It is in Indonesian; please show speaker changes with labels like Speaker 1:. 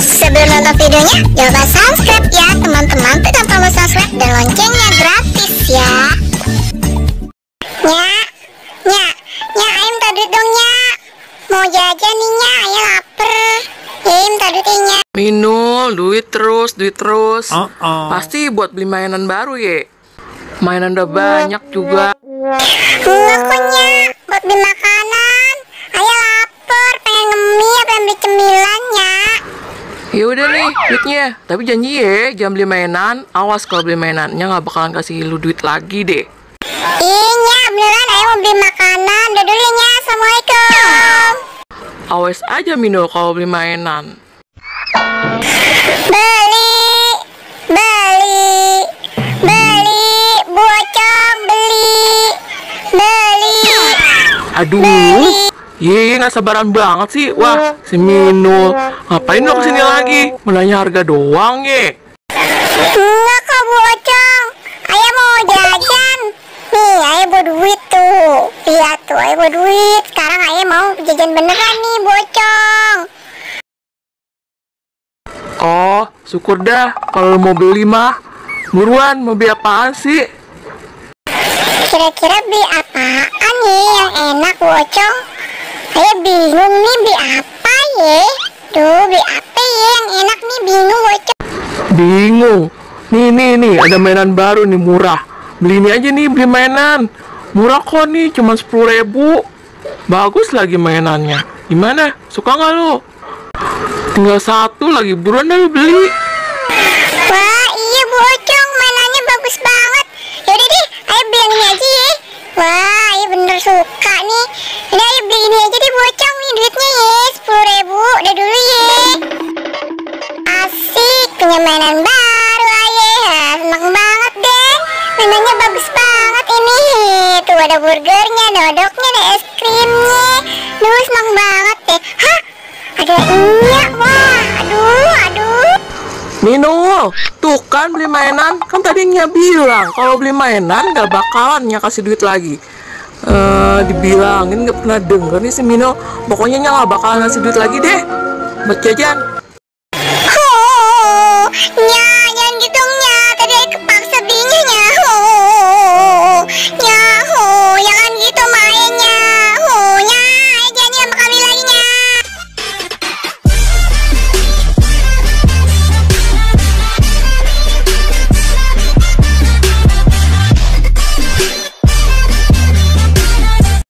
Speaker 1: Sebelum nonton videonya, jangan lupa subscribe ya teman-teman. Tekan tombol subscribe dan loncengnya gratis ya. Ayah minta duit dong nya. Mau jajan nih nya, ayah lapar. Minta duitnya.
Speaker 2: Minul, duit terus. Pasti buat beli mainan baru ya. Mainan udah banyak juga.
Speaker 1: Enggak kok nya, buat beli makanan. Ayah lapar, pengen ngemil, pengen beli cemilan nya.
Speaker 2: Ya udah nih duitnya, tapi janji ya jangan beli mainan. Awas kalau beli mainannya nggak bakalan kasih lu duit lagi deh.
Speaker 1: Iya beneran, ayah mau beli makanan. Udah dulu nya, assalamualaikum.
Speaker 2: Awas aja Minul kalau beli mainan.
Speaker 1: Beli, bocong beli.
Speaker 2: Aduh, nggak sabaran banget sih. Wah, si Minul, ngapain lo kesini lagi? Menanya harga doang ye.
Speaker 1: Enggak kok bocong, ayah mau jajan. Nih, ayah bawa duit tuh. Lihat tuh, ayah bawa duit. Sekarang ayah mau jajan beneran nih bocong.
Speaker 2: Oh, syukur dah kalau mau beli mah. Buruan, mau beli apaan sih?
Speaker 1: Kira-kira beli apaan nih yang enak bocong? Ayah bingung nih beli apa ya? Beli apa ya yang enak nih, bingung bocong.
Speaker 2: Bingung. Nih, ada mainan baru nih murah. Beli ini aja nih, beli mainan. Murah kok nih, cuma 10.000. Bagus lagi mainannya. Gimana? Suka nggak lo? Tinggal satu lagi, buruan dah lu beli.
Speaker 1: Wah iya bocong, mainannya bagus banget. Yaudah deh, ayo beli yang ini aja ya. Wah iya bener suka nih. Udah ayo beli ini aja deh bocong, nih duitnya ya 10.000. Udah dulu ya. Asik, punya mainan baru ayah. Seneng banget deh. Mainannya bagus banget ini. Tuh ada burgernya, ada hotdognya, ada es krimnya. Duh seneng banget deh. Hah? Ada minyak, wah, aduh.
Speaker 2: Minul, tuh kan beli mainan. Kan tadinya bilang kalau beli mainan gak bakalan kasih duit lagi. Dibilangin gak pernah denger nih si Minul. Pokoknya gak bakalan ngasih duit lagi deh buat jajan.